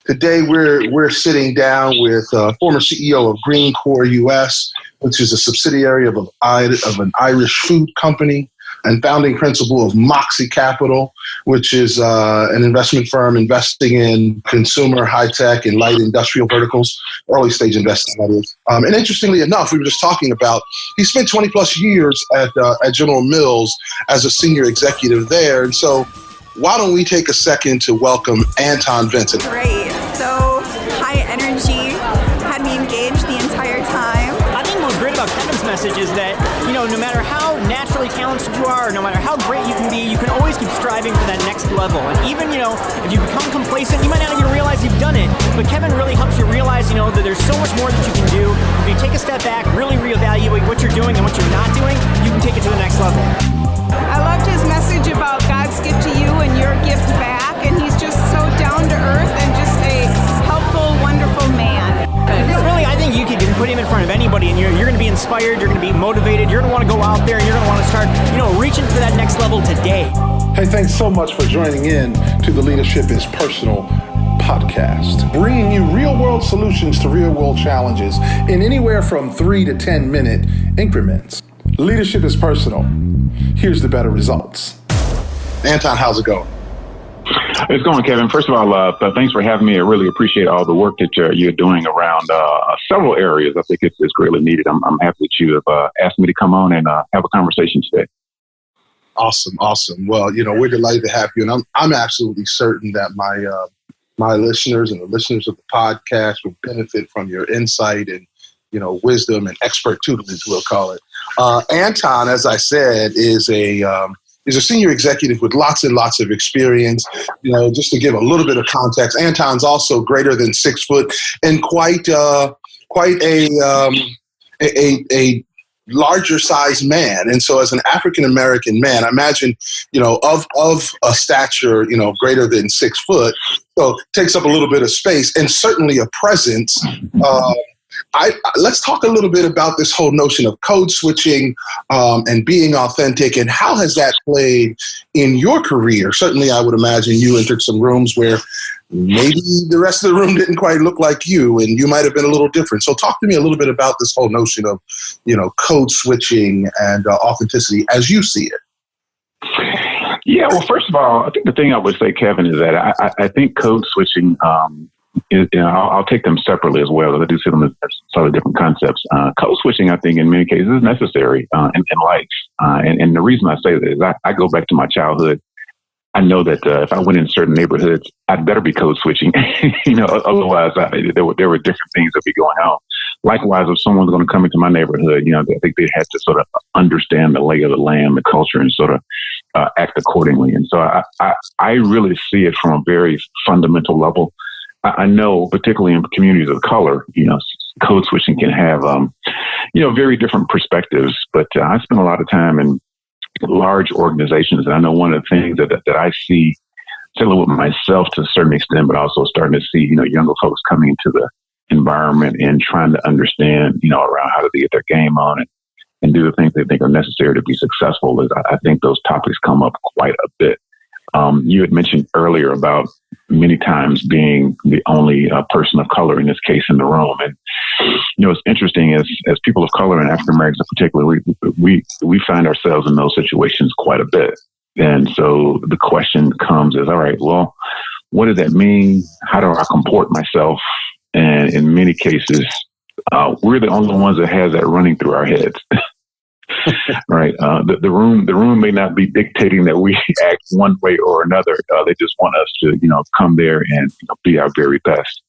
Today, we're sitting down with former CEO of Green Core US, which is a subsidiary of an Irish food company, and founding principal of Moxie Capital, which is an investment firm investing in consumer, high-tech, and light industrial verticals, early-stage investing, that is. And interestingly enough, we were just talking about, he spent 20-plus years at General Mills as a senior executive there. And so why don't we take a second to welcome Anton Vincent. Great. So high energy, had me engaged the entire time. I think what's great about Kevin's message is that, no matter how naturally talented you are, no matter how great you can be, you can always keep striving for that next level. And even, if you become complacent, you might not even realize you've done it. But Kevin really helps you realize, that there's so much more that you can do. If you take a step back, really reevaluate what you're doing and what you're not doing, you can take it to the next level. I loved his message about God's gift to you and your gift back. And he's just so down to earth and just a helpful, wonderful man. Really, I think you can put him in front of anybody, and you're going to be inspired, you're going to be motivated, you're going to want to go out there, and you're going to want to start, reaching for that next level today. Hey, thanks so much for joining in to the Leadership is Personal podcast, bringing you real-world solutions to real-world challenges in anywhere from 3 to 10-minute increments. Leadership is personal. Here's the better results. Anton, how's it going? It's going, Kevin. First of all, thanks for having me. I really appreciate all the work that you're doing around several areas. I think it's greatly needed. I'm happy that you have asked me to come on and have a conversation today. Awesome. Well, we're delighted to have you, and I'm absolutely certain that my listeners and the listeners of the podcast will benefit from your insight and wisdom and expert tutelage, we'll call it. Anton, as I said, is a senior executive with lots and lots of experience. Just to give a little bit of context, Anton's also greater than 6 foot and quite a larger size man. And so as an African-American man, I imagine, of a stature, greater than 6 foot, so takes up a little bit of space and certainly a presence. Let's talk a little bit about this whole notion of code switching and being authentic, and how has that played in your career? Certainly, I would imagine you entered some rooms where maybe the rest of the room didn't quite look like you, and you might have been a little different. So talk to me a little bit about this whole notion of, code switching and authenticity as you see it. Yeah, well, first of all, I think the thing I would say, Kevin, is that I think code switching I'll take them separately as well. I do see them as slightly different concepts. Code switching, I think, in many cases is necessary in life. And the reason I say that is I go back to my childhood. I know that if I went in certain neighborhoods, I'd better be code switching. Otherwise, there were different things that be going on. Likewise, if someone's going to come into my neighborhood, I think they had to sort of understand the lay of the land, the culture, and sort of act accordingly. And so I really see it from a very fundamental level. I know, particularly in communities of color, code switching can have, very different perspectives. But I spend a lot of time in large organizations, and I know one of the things that I see, certainly with myself to a certain extent, but also starting to see, younger folks coming into the environment and trying to understand, around how to get their game on and do the things they think are necessary to be successful. Is I think those topics come up quite a bit. You had mentioned earlier about many times being the only person of color in this case in the room. And, it's interesting as people of color and African Americans in particular, we find ourselves in those situations quite a bit. And so the question comes is, all right, well, what does that mean? How do I comport myself? And in many cases, we're the only ones that has that running through our heads. Right. The room may not be dictating that we act one way or another. They just want us to, come there and be our very best.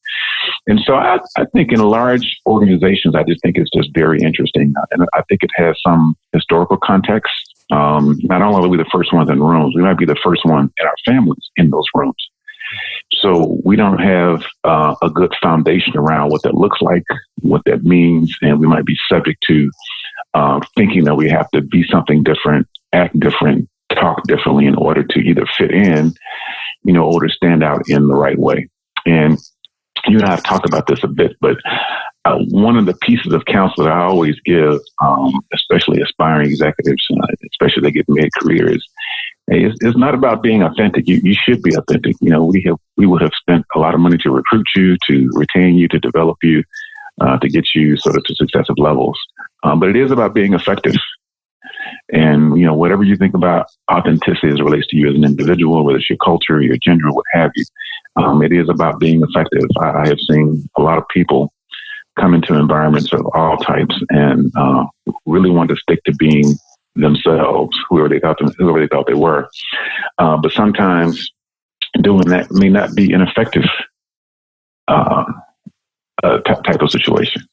And so I think in large organizations, I just think it's just very interesting. And I think it has some historical context. Not only are we the first ones in rooms, we might be the first one in our families in those rooms. So we don't have a good foundation around what that looks like, what that means, and we might be subject to thinking that we have to be something different, act different, talk differently in order to either fit in, or to stand out in the right way. And you and I have talked about this a bit, but one of the pieces of counsel that I always give, especially aspiring executives, especially they get mid-careers, hey, it's not about being authentic. You should be authentic. We would have spent a lot of money to recruit you, to retain you, to develop you, to get you sort of to successive levels. But it is about being effective. And, whatever you think about authenticity as it relates to you as an individual, whether it's your culture, your gender, what have you, it is about being effective. I have seen a lot of people come into environments of all types and really want to stick to being themselves, whoever they thought they were. But sometimes doing that may not be an effective type of situation.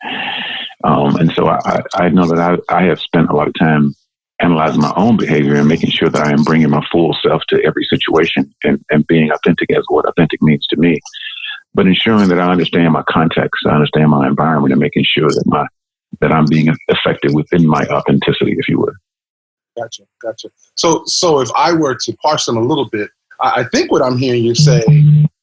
And so I know that I have spent a lot of time analyzing my own behavior and making sure that I am bringing my full self to every situation and being authentic as what authentic means to me. But ensuring that I understand my context, I understand my environment, and making sure that I'm being effective within my authenticity, if you would. Gotcha. So if I were to parse them a little bit, I think what I'm hearing you say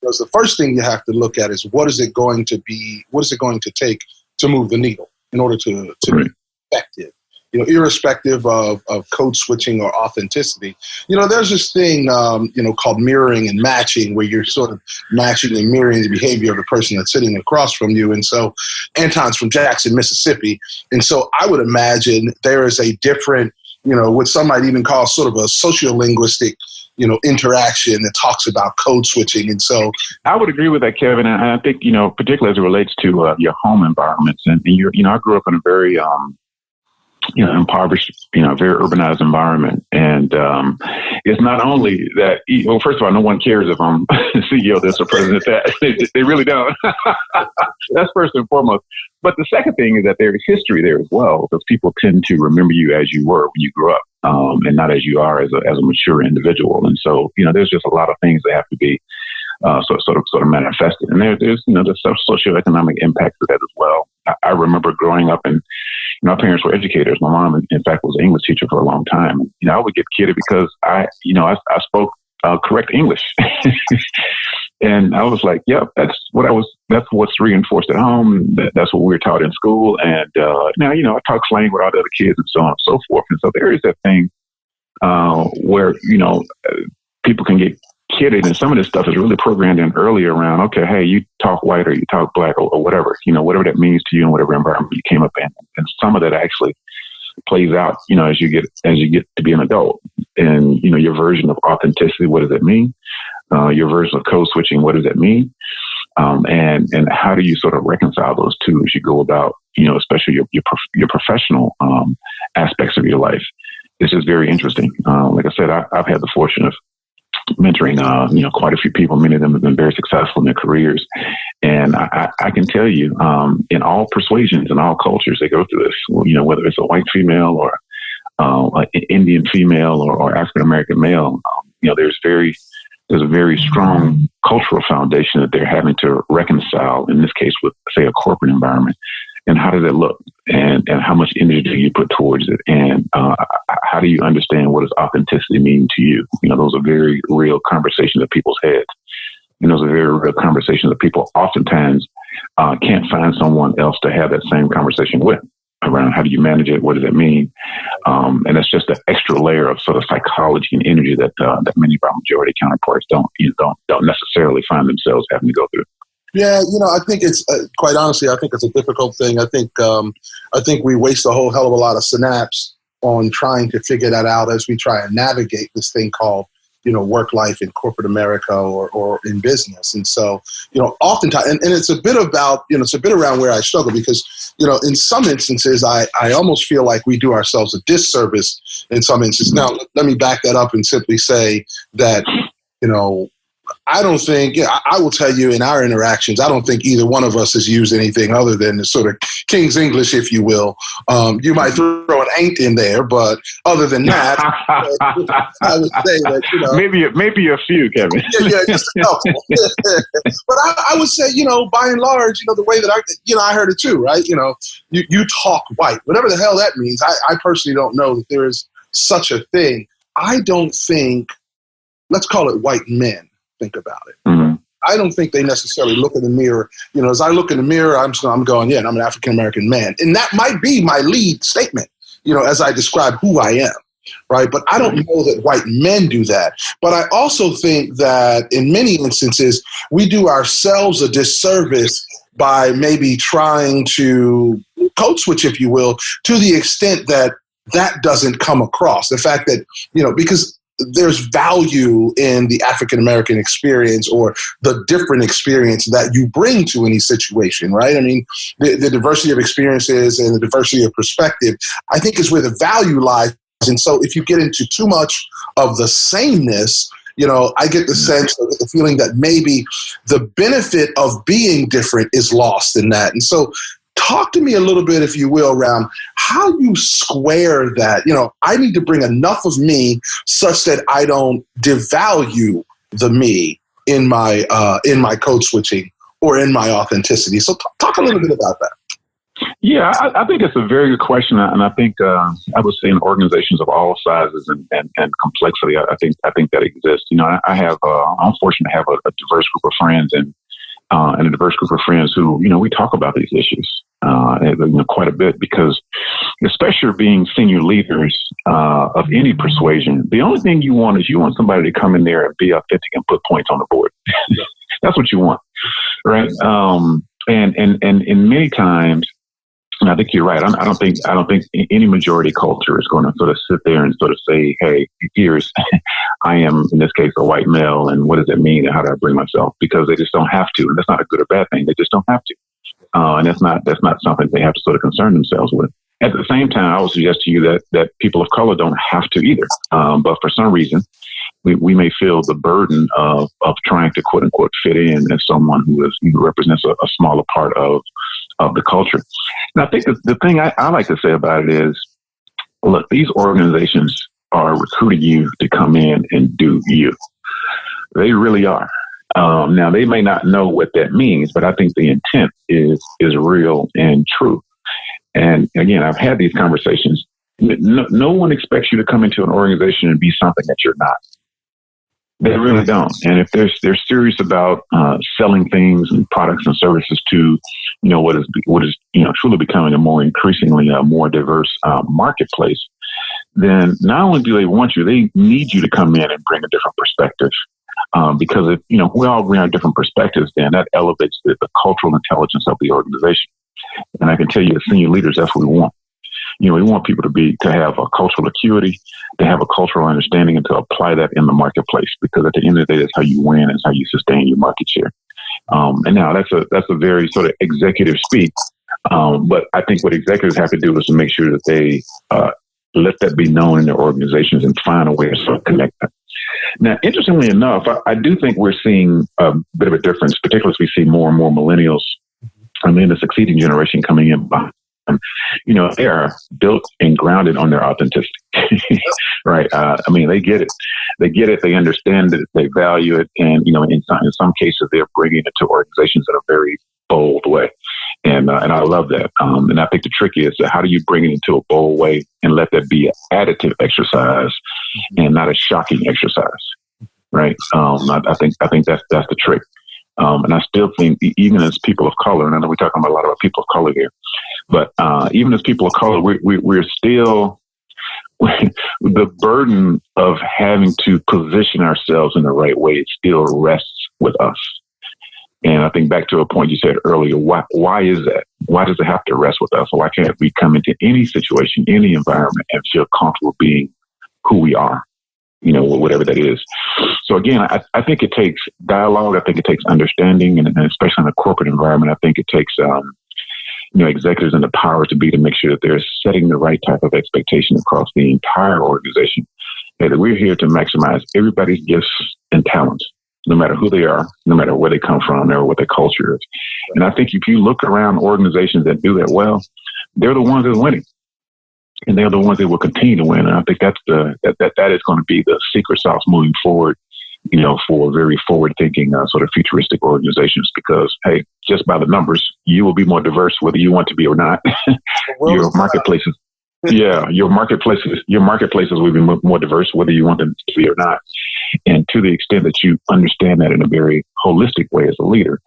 is the first thing you have to look at is what is it going to take to move the needle in order to be effective. Irrespective of code switching or authenticity, there's this thing, called mirroring and matching, where you're sort of matching and mirroring the behavior of the person that's sitting across from you. And so Anton's from Jackson, Mississippi. And so I would imagine there is a different, what some might even call sort of a sociolinguistic, interaction that talks about code switching. And so I would agree with that, Kevin. And I think, particularly as it relates to your home environments and I grew up in a very, impoverished, very urbanized environment. And it's not only that, first of all, no one cares if I'm CEO this or president that. They really don't. That's first and foremost. But the second thing is that there is history there as well, because people tend to remember you as you were when you grew up, and not as you are as a mature individual. And so, there's just a lot of things that have to be sort of manifested. And there's the socioeconomic impact of that as well. I remember growing up and my parents were educators. My mom, in fact, was an English teacher for a long time. I would get kidded because I spoke correct English. And I was like, yep, that's what's reinforced at home. That's what we were taught in school. And now, I talk slang with all the other kids and so on and so forth. And so there is that thing where, people can get kidded, and some of this stuff is really programmed in early around, okay, hey, you talk white or you talk black or whatever, whatever that means to you and whatever environment you came up in. And some of that actually plays out, as you get to be an adult. And, your version of authenticity, what does that mean? Your version of code switching, what does that mean? And how do you sort of reconcile those two as you go about, especially your professional aspects of your life? It's just very interesting. Like I said, I've had the fortune of mentoring, quite a few people. Many of them have been very successful in their careers. And I can tell you, in all persuasions and all cultures, they go through this, whether it's a white female or an Indian female or African-American male, there's a very strong cultural foundation that they're having to reconcile, in this case, with, say, a corporate environment. And how does it look? And how much energy do you put towards it? And how do you understand what does authenticity mean to you? Those are very real conversations in people's heads. And those are very real conversations that people oftentimes can't find someone else to have that same conversation with, around how do you manage it? What does that mean? And it's just an extra layer of sort of psychology and energy that many of our majority counterparts don't necessarily find themselves having to go through. Yeah, I think it's quite honestly, I think it's a difficult thing. I think we waste a whole hell of a lot of synapse on trying to figure that out as we try and navigate this thing called, work life in corporate America or in business. And so, oftentimes, and it's a bit about, it's a bit around where I struggle because, in some instances, I almost feel like we do ourselves a disservice in some instances. Now, let me back that up and simply say that, I don't think, I will tell you in our interactions, I don't think either one of us has used anything other than the sort of King's English, if you will. You might throw an ain't in there, but other than that, I would say that, maybe a few, Kevin. Yeah, just a couple. But I would say, by and large, the way that I heard it too, right? You talk white, whatever the hell that means. I personally don't know that there is such a thing. I don't think, let's call it white men, think about it. Mm-hmm. I don't think they necessarily look in the mirror. As I look in the mirror, I'm going, I'm an African-American man. And that might be my lead statement, as I describe who I am. right? But I don't know that white men do that. But I also think that in many instances, we do ourselves a disservice by maybe trying to code switch, if you will, to the extent that that doesn't come across. The fact that, because there's value in the African-American experience or the different experience that you bring to any situation, right? I mean, the diversity of experiences and the diversity of perspective, I think, is where the value lies. And so if you get into too much of the sameness, I get the sense of the feeling that maybe the benefit of being different is lost in that. And so talk to me a little bit, if you will, around how you square that. I need to bring enough of me such that I don't devalue the me in my code switching or in my authenticity. So talk a little bit about that. Yeah, I think it's a very good question, and I think I would say in organizations of all sizes and complexity, I think that exists. I'm fortunate to have a diverse group of friends and a diverse group of friends who we talk about these issues quite a bit, because especially being senior leaders of any persuasion, the only thing you want is somebody to come in there and be authentic and put points on the board. That's what you want, right? And many times. And I think you're right. I don't think any majority culture is going to sort of sit there and sort of say, "Hey, here's I am in this case a white male, and what does it mean, and how do I bring myself?" Because they just don't have to, and that's not a good or bad thing. They just don't have to, and that's not something they have to sort of concern themselves with. At the same time, I would suggest to you that people of color don't have to either. But for some reason, we may feel the burden of trying to quote unquote fit in as someone who represents a smaller part of the culture. And I think the thing I like to say about it is, look, these organizations are recruiting you to come in and do you. They really are. Now, they may not know what that means, but I think the intent is real and true. And again, I've had these conversations. No one expects you to come into an organization and be something that you're not. They really don't. And if they're serious about selling things and products and services to, what is truly becoming a more increasingly more diverse marketplace, then not only do they want you, they need you to come in and bring a different perspective. Because if we all bring our different perspectives, then that elevates the cultural intelligence of the organization. And I can tell you, as senior leaders, that's what we want. We want people to have a cultural acuity, to have a cultural understanding, and to apply that in the marketplace. Because at the end of the day, that's how you win, it's how you sustain your market share. And now that's a very sort of executive speak. But I think what executives have to do is to make sure that they let that be known in their organizations and find a way to sort of connect that. Now, interestingly enough, I do think we're seeing a bit of a difference, particularly as we see more and more millennials and then the succeeding generation coming in behind. They are built and grounded on their authenticity, right? They get it. They understand it. They value it. And, in some cases, they're bringing it to organizations in a very bold way. And I love that. And I think the trick is, how do you bring it into a bold way and let that be an additive exercise and not a shocking exercise, right? I think that's the trick. And I still think, even as people of color, and I know we're talking a lot about people of color here, but even as people of color, we're still, the burden of having to position ourselves in the right way still rests with us. And I think back to a point you said earlier, why is that? Why does it have to rest with us? Why can't we come into any situation, any environment, and feel comfortable being who we are? Whatever that is. So again, I think it takes dialogue. I think it takes understanding, and especially in a corporate environment, I think it takes, executives and the power to make sure that they're setting the right type of expectation across the entire organization. That we're here to maximize everybody's gifts and talents, no matter who they are, no matter where they come from, or what their culture is. And I think if you look around organizations that do that well, they're the ones that are winning. And they're the ones that will continue to win. And I think that is going to be the secret sauce moving forward, for very forward-thinking, sort of futuristic organizations. Because, hey, just by the numbers, you will be more diverse whether you want to be or not. Your marketplaces, your marketplaces will be more diverse whether you want them to be or not. And to the extent that you understand that in a very holistic way as a leader,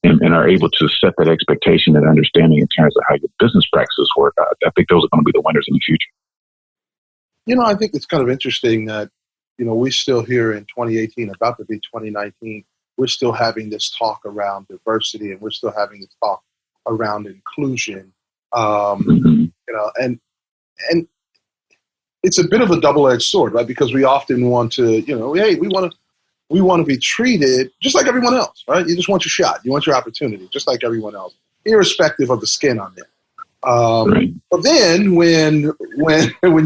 and are able to set that expectation and understanding in terms of how your business practices work, I think those are going to be the winners in the future. I think it's kind of interesting that, we're still here in 2018, about to be 2019. We're still having this talk around diversity, and we're still having this talk around inclusion. And it's a bit of a double-edged sword, right? Because we often want to, hey, we want to be treated just like everyone else, right? You just want your shot, you want your opportunity, just like everyone else, irrespective of the skin on it. But then when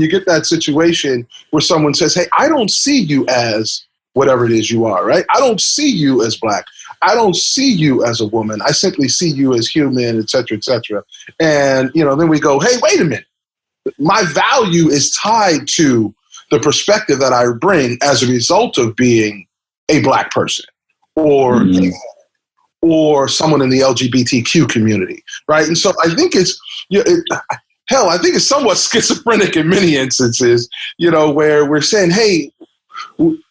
you get that situation where someone says, hey, I don't see you as whatever it is you are, right? I don't see you as black. I don't see you as a woman. I simply see you as human, et cetera, et cetera. And, then we go, hey, wait a minute. My value is tied to the perspective that I bring as a result of being a black person or someone in the LGBTQ community, right? And so I think it's, I think it's somewhat schizophrenic in many instances, where we're saying, hey,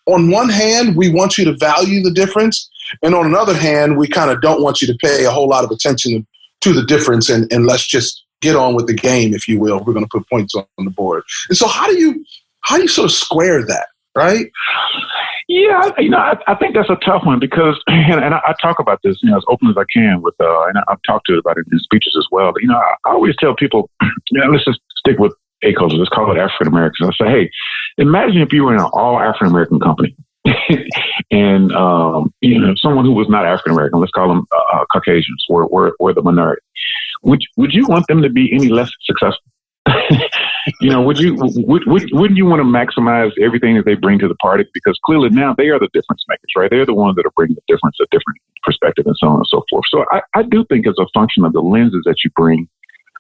on one hand, we want you to value the difference. And on another hand, we kind of don't want you to pay a whole lot of attention to the difference. And let's just get on with the game, if you will. We're going to put points on the board. And so how do you sort of square that, right? Yeah, I think that's a tough one because, and I talk about this, as open as I can with, and I've talked to it about it in speeches as well. But, I always tell people, let's just stick with a culture. Let's call it African Americans. I say, hey, imagine if you were in an all African American company, and someone who was not African American, let's call them Caucasians, were the minority. Would you want them to be any less successful? Wouldn't you want to maximize everything that they bring to the party? Because clearly now they are the difference makers, right? They're the ones that are bringing the difference, a different perspective, and so on and so forth. So I do think it's a function of the lenses that you bring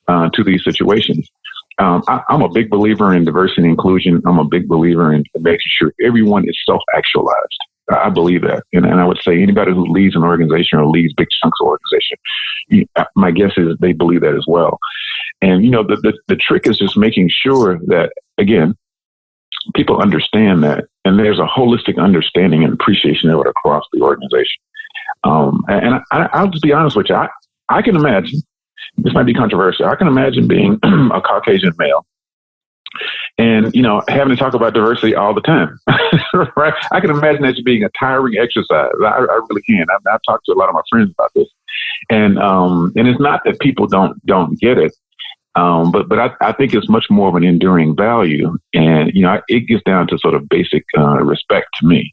to these situations. I'm a big believer in diversity and inclusion. I'm a big believer in making sure everyone is self-actualized. I believe that. And I would say anybody who leads an organization or leads big chunks of organization, my guess is they believe that as well. And, the trick is just making sure that, again, people understand that. And there's a holistic understanding and appreciation of it across the organization. And I'll just be honest with you. I can imagine, this might be controversial, I can imagine being a Caucasian male and, having to talk about diversity all the time, right? I can imagine that being a tiring exercise. I really can. I've talked to a lot of my friends about this. And it's not that people don't get it. But I think it's much more of an enduring value. And, it gets down to sort of basic respect to me,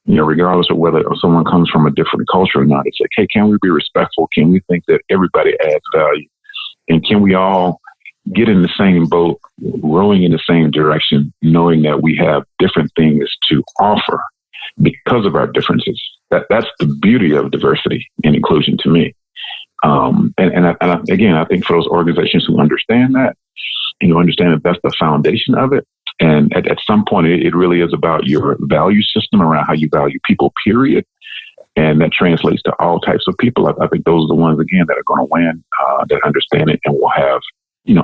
regardless of whether someone comes from a different culture or not. It's like, hey, can we be respectful? Can we think that everybody adds value? And can we all get in the same boat, rowing in the same direction, knowing that we have different things to offer because of our differences? That's the beauty of diversity and inclusion to me. Again, I think for those organizations who understand that, understand that that's the foundation of it. And at some point, it really is about your value system around how you value people, period. And that translates to all types of people. I think those are the ones, again, that are going to win, that understand it and will have,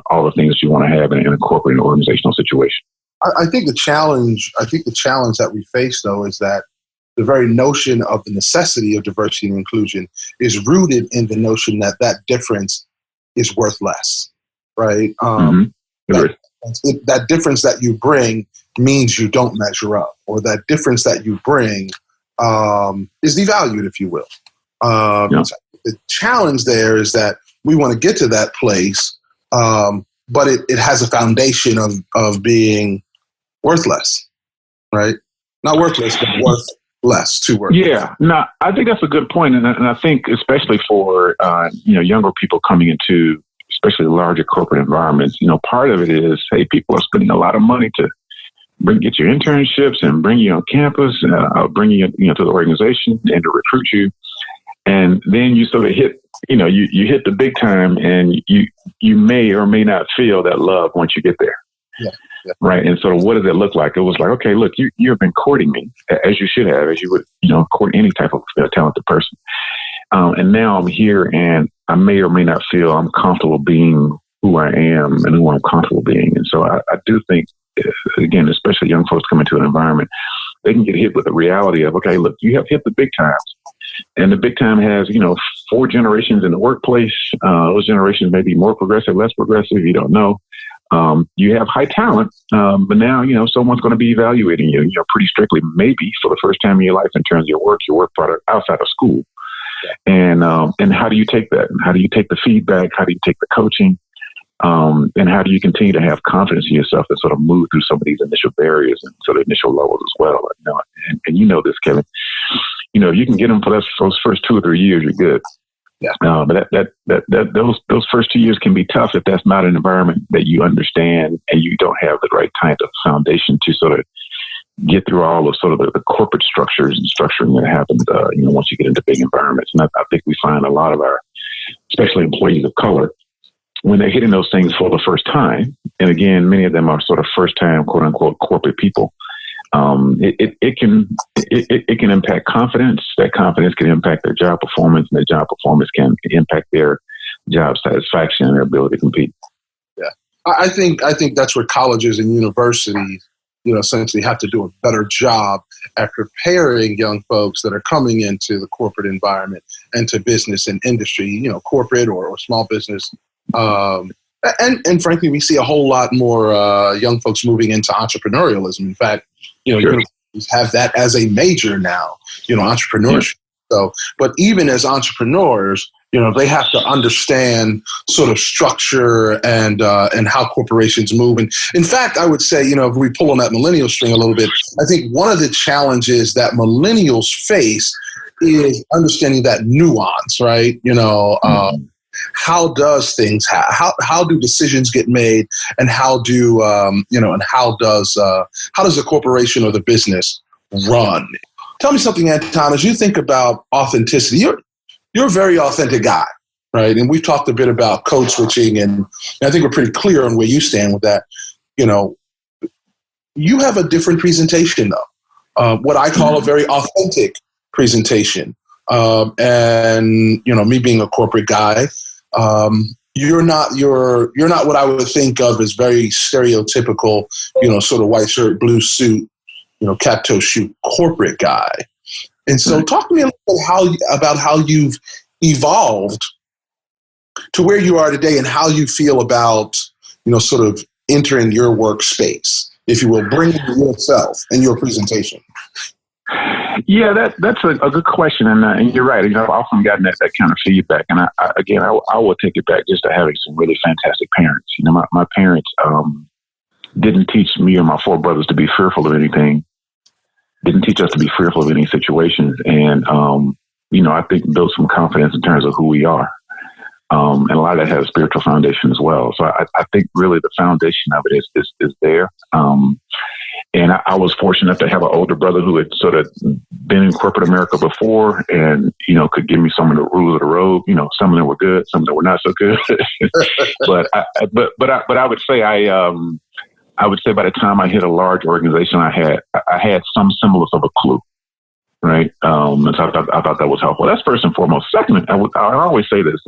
all the things you want to have in a corporate and organizational situation. I think the challenge that we face, though, is that the very notion of the necessity of diversity and inclusion is rooted in the notion that difference is worth less, right? That difference that you bring means you don't measure up, or that difference that you bring is devalued, if you will. So the challenge there is that we want to get to that place, but it has a foundation of being worthless, right? Not worthless, but worth less, two words. Yeah, no, I think that's a good point. And I think especially for, younger people coming into especially larger corporate environments, part of it is, hey, people are spending a lot of money to get your internships and bring you on campus, bring you, to the organization and to recruit you. And then you sort of hit, you hit the big time, and you may or may not feel that love once you get there. Yeah. Right. And so what does it look like? It was like, okay, look, you have been courting me as you should have, as you would, court any type of talented person. And now I'm here, and I may or may not feel I'm comfortable being who I am and who I'm comfortable being. And so I do think, again, especially young folks come into an environment, they can get hit with the reality of, okay, look, you have hit the big times. And the big time has, 4 generations in the workplace. Those generations may be more progressive, less progressive, you don't know. You have high talent, but now, someone's going to be evaluating you, pretty strictly, maybe for the first time in your life in terms of your work product outside of school. And how do you take that? How do you take the feedback? How do you take the coaching? And how do you continue to have confidence in yourself to sort of move through some of these initial barriers and sort of initial levels as well? And you know this, Kevin. If you can get them for those first 2 or 3 years, you're good. Yeah. But those first 2 years can be tough if that's not an environment that you understand and you don't have the right kind of foundation to sort of get through all of sort of the corporate structures and structuring that happens, once you get into big environments. And I think we find a lot of our, especially employees of color, when they're hitting those things for the first time, and again, many of them are sort of first time, quote unquote, corporate people. It can impact confidence. That confidence can impact their job performance, and their job performance can impact their job satisfaction and their ability to compete. Yeah, I think that's where colleges and universities, essentially have to do a better job at preparing young folks that are coming into the corporate environment and to business and industry, corporate or small business. And frankly, we see a whole lot more young folks moving into entrepreneurialism. In fact, Sure. universities have that as a major now, entrepreneurship. Yeah. So, but even as entrepreneurs, they have to understand sort of structure and how corporations move. And in fact, I would say, if we pull on that millennial string a little bit, I think one of the challenges that millennials face is understanding that nuance, right? How does things how do decisions get made, and how do how does a corporation or the business run? Tell me something, Anton, as you think about authenticity. You're a very authentic guy, right? And we've talked a bit about code switching, and I think we're pretty clear on where you stand with that. You have a different presentation, though, what I call a very authentic presentation. And me being a corporate guy, you're not what I would think of as very stereotypical, sort of white shirt, blue suit, cap toe shoe corporate guy. And so talk to me a little bit about how you've evolved to where you are today, and how you feel about, sort of entering your workspace, if you will, bringing yourself and your presentation. Yeah, that's a good question, and you're right. I've often gotten that kind of feedback, and I will take it back just to having some really fantastic parents. My parents didn't teach me or my 4 brothers to be fearful of anything. Didn't teach us to be fearful of any situations, and I think built some confidence in terms of who we are, and a lot of that has a spiritual foundation as well. So I think really the foundation of it is there. And I was fortunate enough to have an older brother who had sort of been in corporate America before, and could give me some of the rules of the road. Some of them were good, some of them were not so good. but I would say I would say by the time I hit a large organization, I had some semblance of a clue, right? And so I thought that was helpful. That's first and foremost. Second, I always say this.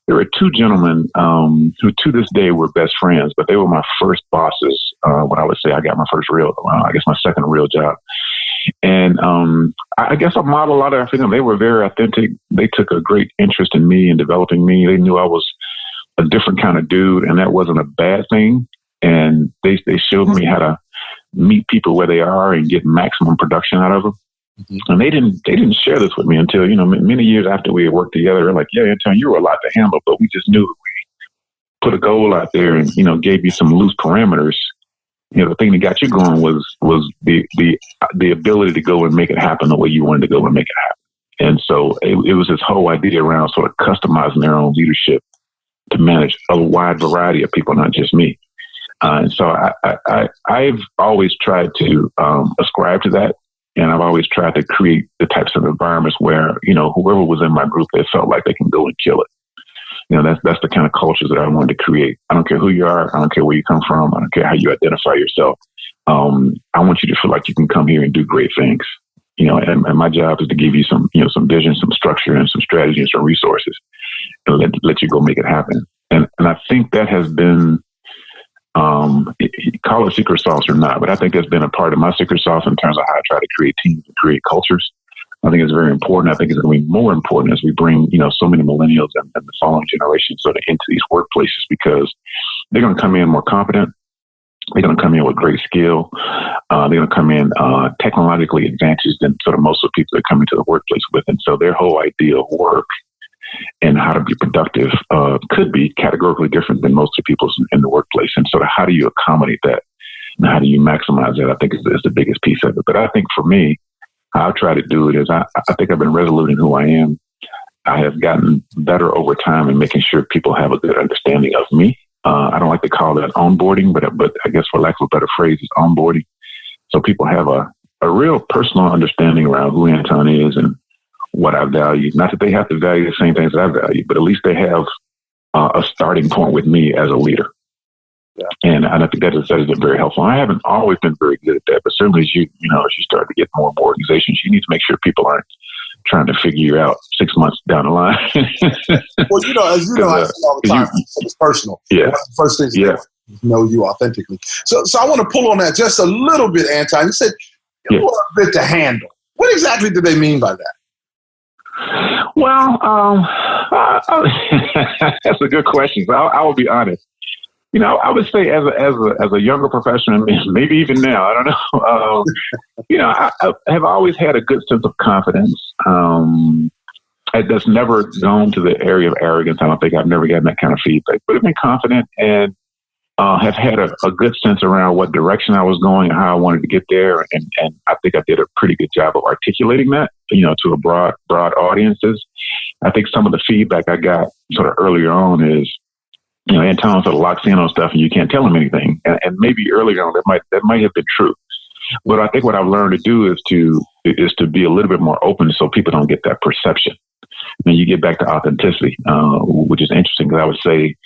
There were 2 gentlemen who to this day were best friends, but they were my first bosses when I would say I got my first my second real job. And I guess I modeled a lot of them. They were very authentic. They took a great interest in me and developing me. They knew I was a different kind of dude, and that wasn't a bad thing. And they showed me how to meet people where they are and get maximum production out of them. Mm-hmm. And they didn't share this with me until, many years after we had worked together. They're like, yeah, Anton, you were a lot to handle, but we just knew we put a goal out there and, gave you some loose parameters. The thing that got you going was the ability to go and make it happen the way you wanted to go and make it happen. And so it was this whole idea around sort of customizing their own leadership to manage a wide variety of people, not just me. And so I've always tried to ascribe to that. And I've always tried to create the types of environments where, whoever was in my group, they felt like they can go and kill it. That's the kind of cultures that I wanted to create. I don't care who you are. I don't care where you come from. I don't care how you identify yourself. I want you to feel like you can come here and do great things. And my job is to give you some vision, some structure, and some strategy and some resources, and let you go make it happen. And I think that has been, call it secret sauce or not, but I think that's been a part of my secret sauce in terms of how I try to create teams and create cultures. I think it's very important. I think it's going to be more important as we bring, so many millennials and the following generation sort of into these workplaces, because they're going to come in more competent. They're going to come in with great skill. They're going to come in technologically advantaged than sort of most of the people that come into the workplace with. And so their whole idea of work and how to be productive could be categorically different than most of the people in the workplace. And sort of how do you accommodate that? And how do you maximize that? I think is the biggest piece of it. But I think for me, how I try to do it is I think I've been resolute in who I am. I have gotten better over time in making sure people have a good understanding of me. I don't like to call that onboarding, but I guess for lack of a better phrase, it's onboarding. So people have a real personal understanding around who Anton is and what I value. Not that they have to value the same things that I value, but at least they have a starting point with me as a leader. Yeah. And I think that has been very helpful. I haven't always been very good at that, but certainly as you start to get more and more organizations, you need to make sure people aren't trying to figure you out 6 months down the line. Well, as you know, I say all the time, it's personal. Yeah. One of the first things to know you authentically. So I want to pull on that just a little bit, Anton. You said you want a bit to handle. What exactly do they mean by that? Well, that's a good question. So I will be honest. I would say as a younger professional, maybe even now, I don't know. I have always had a good sense of confidence. That's never gone to the area of arrogance. I don't think I've never gotten that kind of feedback, but I've been confident and have had a good sense around what direction I was going and how I wanted to get there. And I think I did a pretty good job of articulating that, to a broad audiences. I think some of the feedback I got sort of earlier on is, Anton sort of locks in on stuff and you can't tell him anything. And maybe earlier on that might have been true. But I think what I've learned to do is to be a little bit more open so people don't get that perception. And you get back to authenticity, which is interesting because I would say,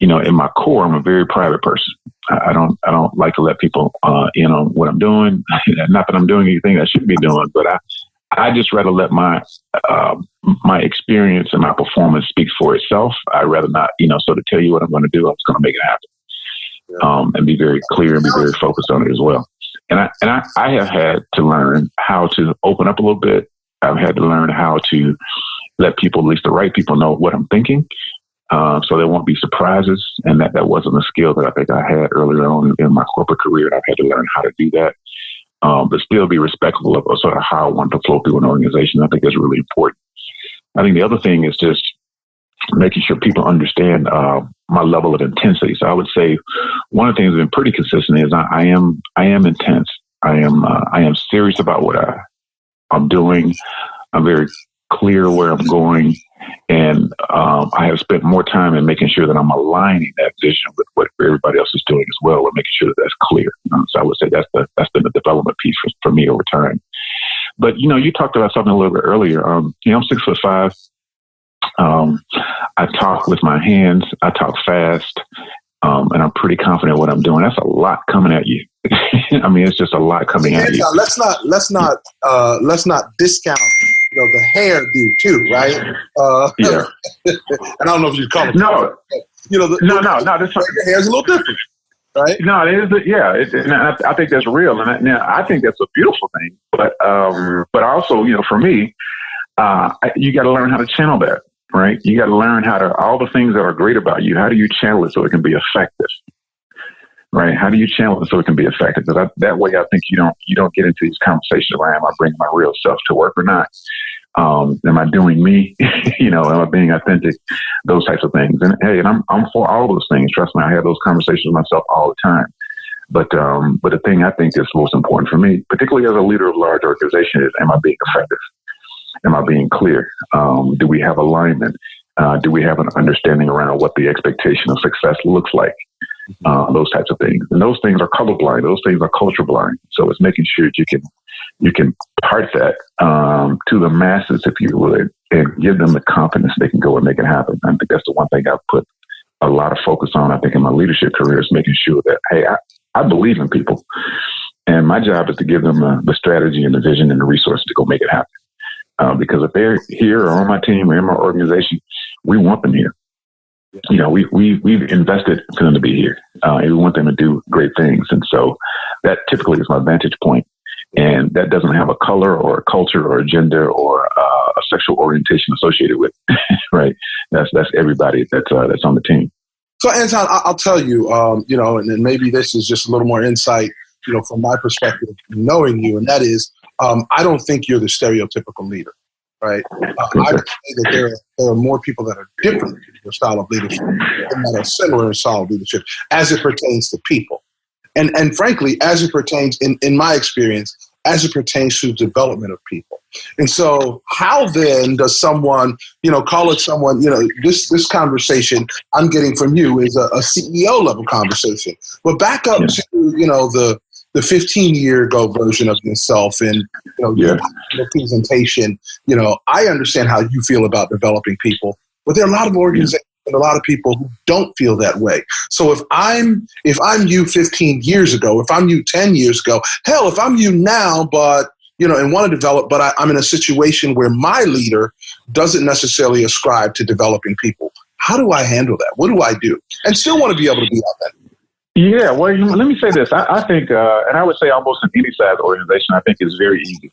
in my core, I'm a very private person. I don't like to let people in on what I'm doing. Not that I'm doing anything I shouldn't be doing, but I just rather let my experience and my performance speak for itself. I'd rather not, sort of tell you what I'm going to do. I'm just going to make it happen, and be very clear and be very focused on it as well. And I have had to learn how to open up a little bit. I've had to learn how to let people, at least the right people, know what I'm thinking, so there won't be surprises. And that wasn't a skill that I think I had earlier on in my corporate career. And I've had to learn how to do that. But still be respectful of sort of how I want to flow through an organization. I think that's really important. I think the other thing is just making sure people understand my level of intensity. So I would say one of the things that's been pretty consistent is I am intense. I am serious about what I'm doing. I'm very clear where I'm going. And I have spent more time in making sure that I'm aligning that vision with what everybody else is doing as well, and making sure that that's clear. So I would say that's been the development piece for me over time. But you talked about something a little bit earlier. I'm 6'5". I talk with my hands. I talk fast, and I'm pretty confident in what I'm doing. That's a lot coming at you. It's just a lot coming at you. Let's not discount. The hairdo too, right? Yeah. And I don't know if you call it. No. No. The hair's a little different, right? No, it is. Yeah. I think that's real, and I think that's a beautiful thing. But also, for me, you got to learn how to channel that, right? You got to learn how to all the things that are great about you. How do you channel it so it can be effective? Right? How do you channel it so it can be effective? Because that way, I think you don't get into these conversations around, am I bringing my real self to work or not? Am I doing me? Am I being authentic? Those types of things. And hey, and I'm for all those things. Trust me, I have those conversations with myself all the time. But the thing I think is most important for me, particularly as a leader of a large organization, is am I being effective? Am I being clear? Do we have alignment? Do we have an understanding around what the expectation of success looks like? Those types of things. And those things are colorblind. Those things are culture blind. So it's making sure that you can part that to the masses, if you would, and give them the confidence they can go and make it happen. I think that's the one thing I've put a lot of focus on, I think, in my leadership career, is making sure that, hey, I believe in people. And my job is to give them the strategy and the vision and the resources to go make it happen. Because if they're here or on my team or in my organization, we want them here. We've invested for them to be here. And we want them to do great things. And so that typically is my vantage point. And that doesn't have a color or a culture or a gender or a sexual orientation associated with it, right? That's everybody that's on the team. So, Anton, I'll tell you, and maybe this is just a little more insight, from my perspective, knowing you, and that is, I don't think you're the stereotypical leader, right? I would say that there are more people that are different in your style of leadership and that are similar in style of leadership as it pertains to people. And frankly, as it pertains, in my experience, as it pertains to the development of people. And so how then does someone, call it someone, this conversation I'm getting from you is a CEO level conversation. But back up to, the 15-year ago version of yourself and, the presentation, I understand how you feel about developing people, but there are a lot of organizations and a lot of people who don't feel that way. So if I'm you 15 years ago, if I'm you 10 years ago, hell, if I'm you now, but and want to develop, but I'm in a situation where my leader doesn't necessarily ascribe to developing people. How do I handle that? What do I do? And still want to be able to be authentic. Yeah, well, let me say this. I think, and I would say almost in any size organization, I think it's very easy.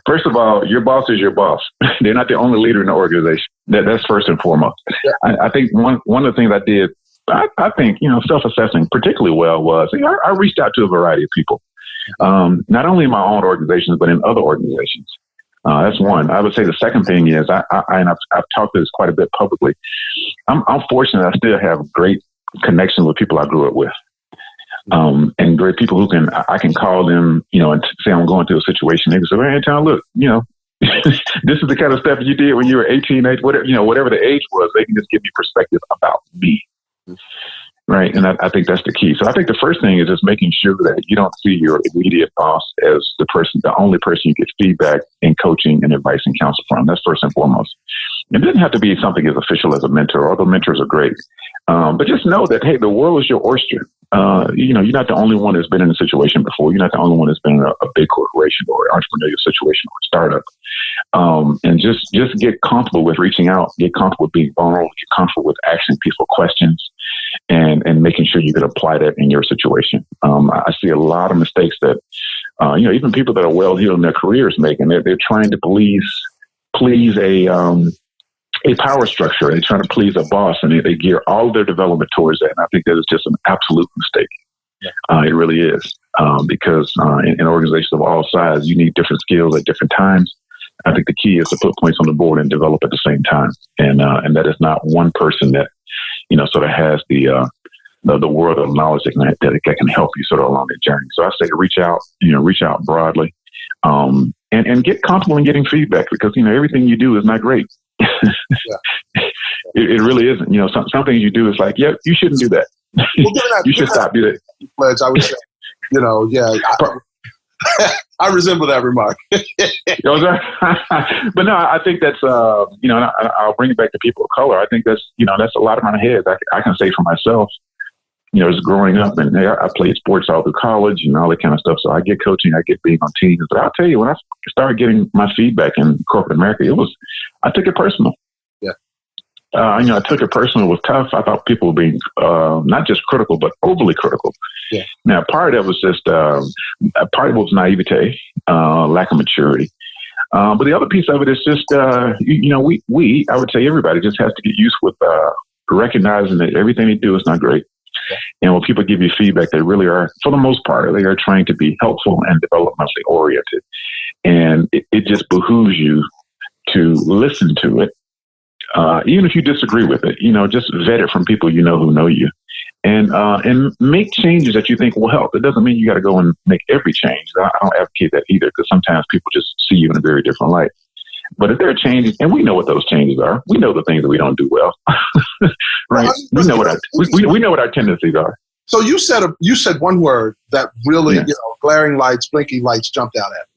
First of all, your boss is your boss. They're not the only leader in the organization. That's first and foremost. Yeah. I think one of the things I did, I think, self-assessing particularly well was, I reached out to a variety of people, not only in my own organizations, but in other organizations. That's one. I would say the second thing is, I've talked this quite a bit publicly. I'm fortunate I still have great connection with people I grew up with, and great people who I can call them, and say I'm going through a situation. They can say, "Hey, Anton, look, this is the kind of stuff you did when you were 18, whatever the age was." They can just give me perspective about me, right? And I think that's the key. So I think the first thing is just making sure that you don't see your immediate boss as the only person you get feedback and coaching and advice and counsel from. That's first and foremost. It doesn't have to be something as official as a mentor, although mentors are great. But just know that, hey, the world is your oyster. You're not the only one that's been in a situation before. You're not the only one that's been in a big corporation or entrepreneurial situation or startup. And just get comfortable with reaching out, get comfortable with being vulnerable, get comfortable with asking people questions and making sure you can apply that in your situation. I see a lot of mistakes that, even people that are well-heeled in their careers make, and they're trying to please a power structure. They're trying to please a boss, and they gear all of their development towards that. And I think that is just an absolute mistake. Yeah. It really is, because in organizations of all sizes, you need different skills at different times. I think the key is to put points on the board and develop at the same time. And that is not one person that, sort of has the world of knowledge that can help you sort of along the journey. So I say reach out broadly, and get comfortable in getting feedback, because, everything you do is not great. Yeah. It really isn't. Some things you do is like, yeah, you shouldn't do that. You should stop doing that. Pledge, I would say, I resemble that remark. But no, I think that's, I'll bring it back to people of color. I think that's, that's a lot of my head. I can say for myself, just growing up, and I played sports all through college and all that kind of stuff. So I get coaching, I get being on teams. But I'll tell you, when I started getting my feedback in corporate America, I took it personal. Yeah. I took it personal. It was tough. I thought people were being not just critical, but overly critical. Yeah. Now, part of it was just, part of it was naivete, lack of maturity. But the other piece of it is just, I would say everybody just has to get used with recognizing that everything they do is not great. Yeah. And when people give you feedback, they really are, for the most part, they are trying to be helpful and developmentally oriented. And it just behooves you to listen to it. Even if you disagree with it, just vet it from people who know you. And make changes that you think will help. It doesn't mean you got to go and make every change. I don't advocate that either, because sometimes people just see you in a very different light. But if there are changes, and we know what those changes are, we know the things that we don't do well, right? We know what our tendencies are. So you said one word that really, glaring lights, blinking lights jumped out at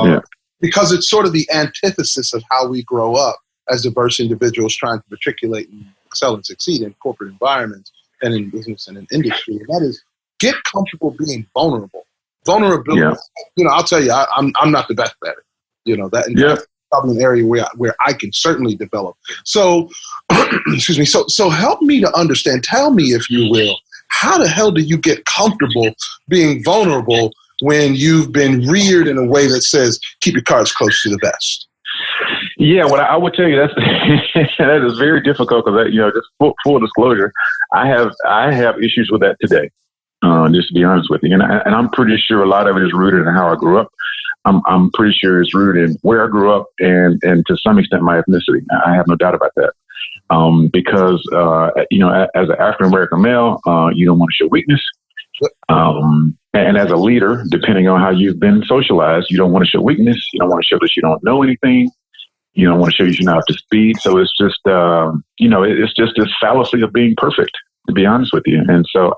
me. Because it's sort of the antithesis of how we grow up as diverse individuals trying to matriculate and excel and succeed in corporate environments and in business and in industry. And that is, get comfortable being vulnerable. Vulnerability. Yeah. I'll tell you, I'm not the best at it. That's probably an area where I can certainly develop. So, excuse me. So help me to understand. Tell me, if you will, how the hell do you get comfortable being vulnerable when you've been reared in a way that says, keep your cards close to the vest? Yeah, well, I would tell you that is very difficult because, just full disclosure, I have issues with that today. Just to be honest with you, and I'm pretty sure a lot of it is rooted in how I grew up. I'm pretty sure it's rooted in where I grew up and to some extent my ethnicity. I have no doubt about that. Because as an African American male, you don't want to show weakness. And as a leader, depending on how you've been socialized, you don't want to show weakness. You don't want to show that you don't know anything. You don't want to show you're not up to speed. So it's just, it's just this fallacy of being perfect, to be honest with you. And so,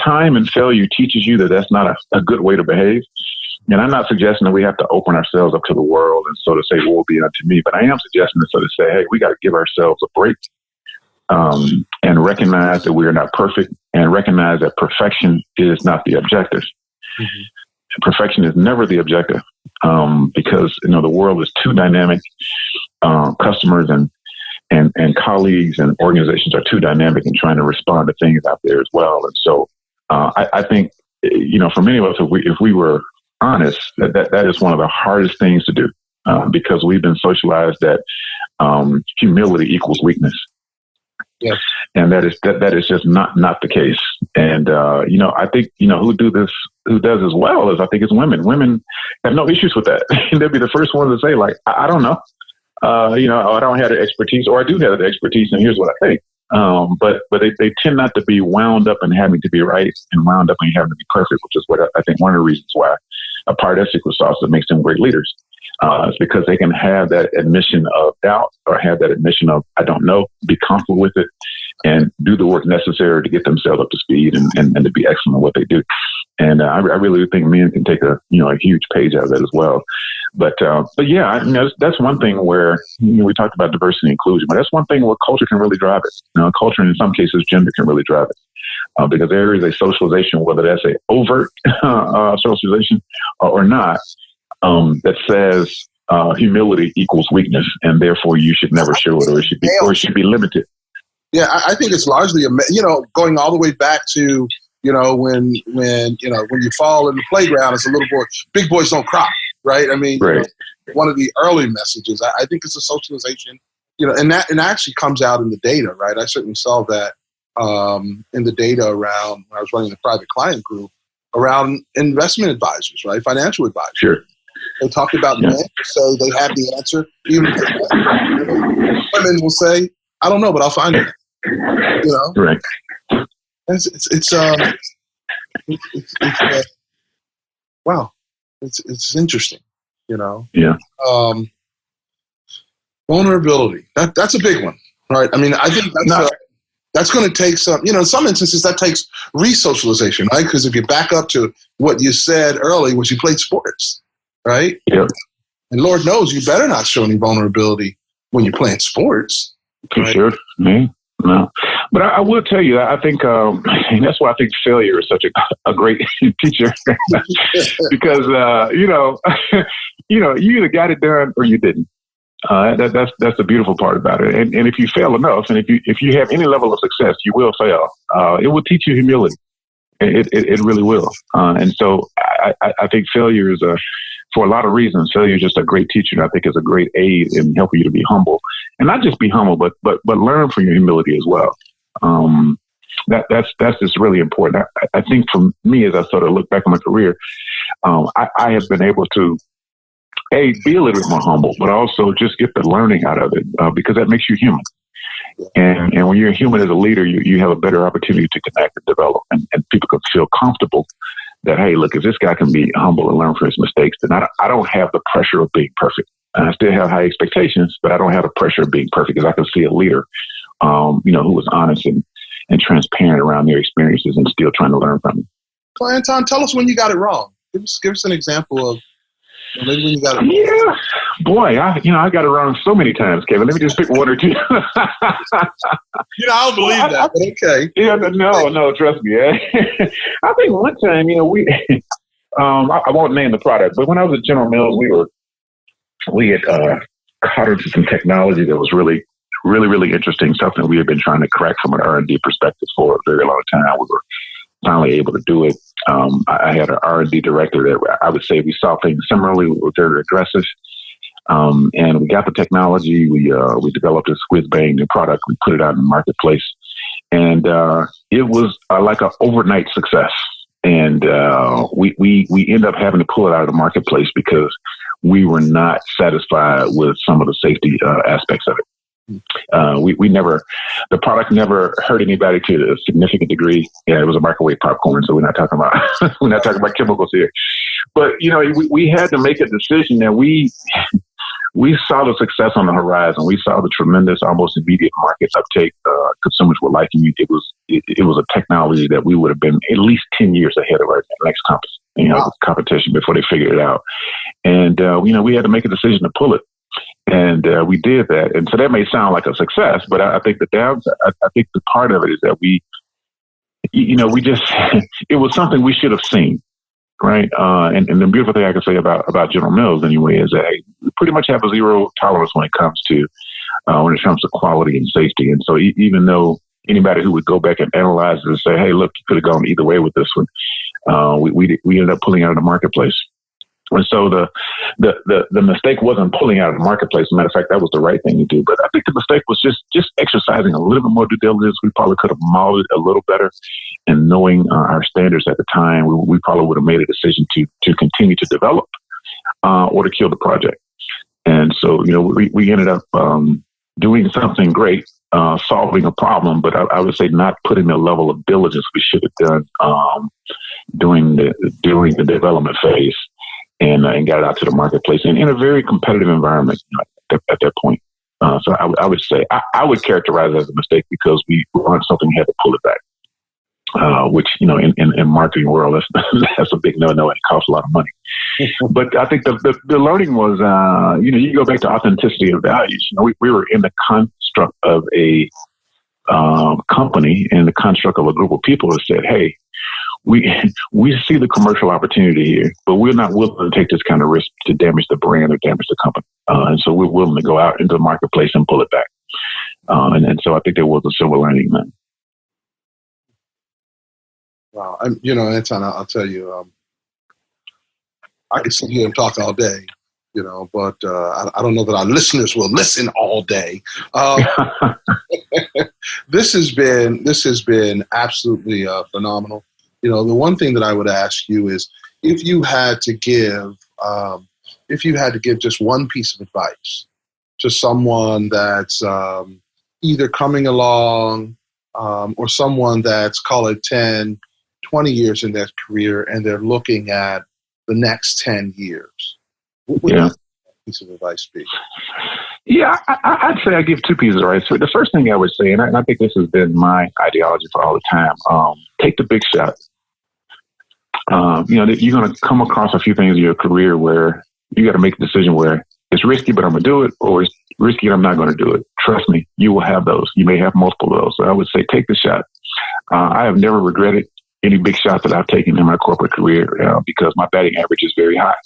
time and failure teaches you that that's not a good way to behave. And I'm not suggesting that we have to open ourselves up to the world and sort of say, woe be unto me. But I am suggesting to sort of say, hey, we got to give ourselves a break and recognize that we are not perfect and recognize that perfection is not the objective. Mm-hmm. Perfection is never the objective because, the world is too dynamic. Customers and colleagues and organizations are too dynamic in trying to respond to things out there as well. And so I think, for many of us, if we were honest, that is one of the hardest things to do because we've been socialized that humility equals weakness. Yes. And that is just not the case. And, I think, who does as well as I think it's women. Women have no issues with that. They'll be the first ones to say, like, I don't know. I don't have the expertise, or I do have the expertise, and here's what I think. But they tend not to be wound up in having to be right and wound up in having to be perfect, which is what I think one of the reasons why a part of secret sauce that makes them great leaders. It's because they can have that admission of doubt or have that admission of, I don't know, be comfortable with it and do the work necessary to get themselves up to speed and to be excellent at what they do. And I really think men can take a huge page out of that as well. But yeah, that's one thing where we talked about diversity and inclusion, but that's one thing where culture can really drive it. Culture, and in some cases, gender can really drive it because there is a socialization, whether that's a overt socialization or not, that says humility equals weakness, and therefore you should never show it, or it should be limited. Yeah, I think it's largely going all the way back to when you fall in the playground as a little boy, big boys don't cry, right? I mean, right. One of the early messages. I think it's a socialization, and that actually comes out in the data, right? I certainly saw that in the data around when I was running the private client group around investment advisors, right? Financial advisors. Sure. They talked about men who say they have the answer. Even if women will say, I don't know, but I'll find it. Right. Wow. It's interesting, Yeah. Vulnerability. That's a big one, right? I mean, I think that's going to take some, in some instances that takes re-socialization, right? Because if you back up to what you said early, was you played sports, right? Yep. And Lord knows you better not show any vulnerability when you're playing sports. For right? sure. No. But I will tell you, I think, and that's why I think failure is such a great teacher because, you either got it done or you didn't. That's the beautiful part about it. And if you fail enough, and if you have any level of success, you will fail. It will teach you humility. It really will. And so I think failure is for a lot of reasons, failure is just a great teacher. And I think is a great aid in helping you to be humble, and not just be humble, but learn from your humility as well. That's just really important. I think for me, as I sort of look back on my career, I have been able to be a little bit more humble, but also just get the learning out of it because that makes you human. And when you're human as a leader, you have a better opportunity to connect and develop, and people can feel comfortable that, hey, look, if this guy can be humble and learn from his mistakes, then I don't have the pressure of being perfect. I still have high expectations, but I don't have the pressure of being perfect because I can see a leader, who was honest and transparent around their experiences and still trying to learn from them. Well, Anton, tell us when you got it wrong. Give us an example of maybe when you got it wrong. Yeah, boy, I got it wrong so many times, Kevin. Let me just pick one or two. I don't believe that, but okay. Yeah, no, trust me. I think one time, we, I won't name the product, but when I was at General Mills, we had caught into some technology that was really, really, really interesting, something we had been trying to crack from an R&D perspective for a very long time. We were finally able to do it. I had an R&D director that I would say we saw things similarly. We were very aggressive. And we got the technology. We developed this whiz-bang new product. We put it out in the marketplace. And it was like an overnight success. And we ended up having to pull it out of the marketplace because we were not satisfied with some of the safety aspects of it. The product never hurt anybody to a significant degree. Yeah, it was a microwave popcorn, so we're not talking about chemicals here. But we had to make a decision that we saw the success on the horizon. We saw the tremendous, almost immediate market uptake. Consumers were liking it. It was a technology that we would have been at least 10 years ahead of our next competition before they figured it out. And we had to make a decision to pull it. And we did that. And so that may sound like a success, but I think I think the part of it is that we just, it was something we should have seen, right? And the beautiful thing I can say about General Mills anyway is that we pretty much have a zero tolerance when it comes to quality and safety. And so even though anybody who would go back and analyze it and say, hey, look, you could have gone either way with this one, we ended up pulling out of the marketplace. And so the mistake wasn't pulling out of the marketplace. As a matter of fact, that was the right thing to do. But I think the mistake was just exercising a little bit more due diligence. We probably could have modeled it a little better. And knowing our standards at the time, we probably would have made a decision to continue to develop or to kill the project. And so, we ended up doing something great, solving a problem, but I would say not putting the level of diligence we should have done during the development phase. And got it out to the marketplace and in a very competitive environment at that point. So I would say I would characterize it as a mistake because we learned something, we had to pull it back, which in marketing world that's a big no-no and it costs a lot of money. But I think the learning was you go back to authenticity of values. We were in the construct of a company and the construct of a group of people that said, hey, we see the commercial opportunity here, but we're not willing to take this kind of risk to damage the brand or damage the company. And so we're willing to go out into the marketplace and pull it back. And so I think there was a silver lining then. Wow. Anton, I'll tell you, I could sit here and talk all day, but I don't know that our listeners will listen all day. This has been absolutely phenomenal. The one thing that I would ask you is if you had to give just one piece of advice to someone that's either coming along or someone that's, call it 10, 20 years in their career and they're looking at the next 10 years, what would that piece of advice be? Yeah, I'd say I give two pieces of advice. So the first thing I would say, and I think this has been my ideology for all the time, take the big shot. You're going to come across a few things in your career where you got to make a decision where it's risky, but I'm going to do it, or it's risky and I'm not going to do it. Trust me, you will have those. You may have multiple of those. So I would say take the shot. I have never regretted any big shot that I've taken in my corporate career because my batting average is very high.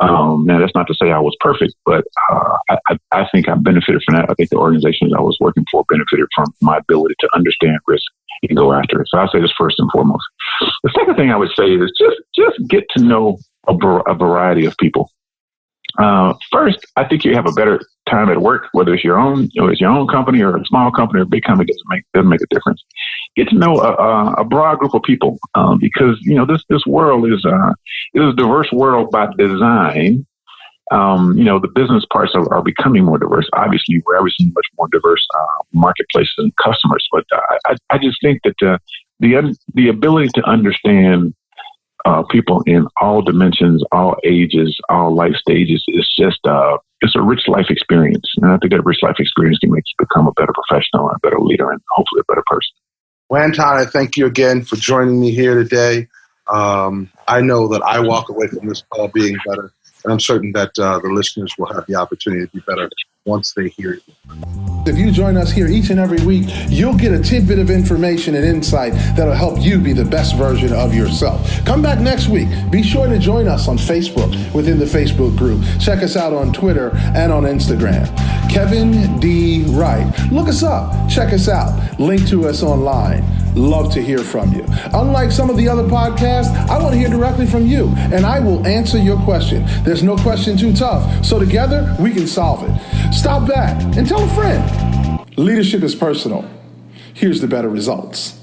Now, that's not to say I was perfect, but I think I benefited from that. I think the organizations I was working for benefited from my ability to understand risk and go after it. So I'll say this first and foremost. The second thing I would say is just get to know a variety of people. First, I think you have a better time at work, whether it's your own company or a small company or a big company, doesn't make a difference. Get to know a broad group of people because this world is a diverse world by design. The business parts are becoming more diverse. Obviously, we're obviously much more diverse marketplaces and customers. But I just think that the ability to understand people in all dimensions, all ages, all life stages is just it's a rich life experience. And I think that rich life experience can make you become a better professional, a better leader, and hopefully a better person. Well, Anton, I thank you again for joining me here today. I know that I walk away from this call being better, and I'm certain that the listeners will have the opportunity to be better once they hear it. If you join us here each and every week, you'll get a tidbit of information and insight that'll help you be the best version of yourself. Come back next week. Be sure to join us on Facebook within the Facebook group. Check us out on Twitter and on Instagram. Kevin D. Wright. Look us up. Check us out. Link to us online. love to hear from you. Unlike some of the other podcasts, I want to hear directly from you, and I will answer your question. There's no question too tough, so together we can solve it. Stop back and tell a friend. Leadership is personal. Here's the better results.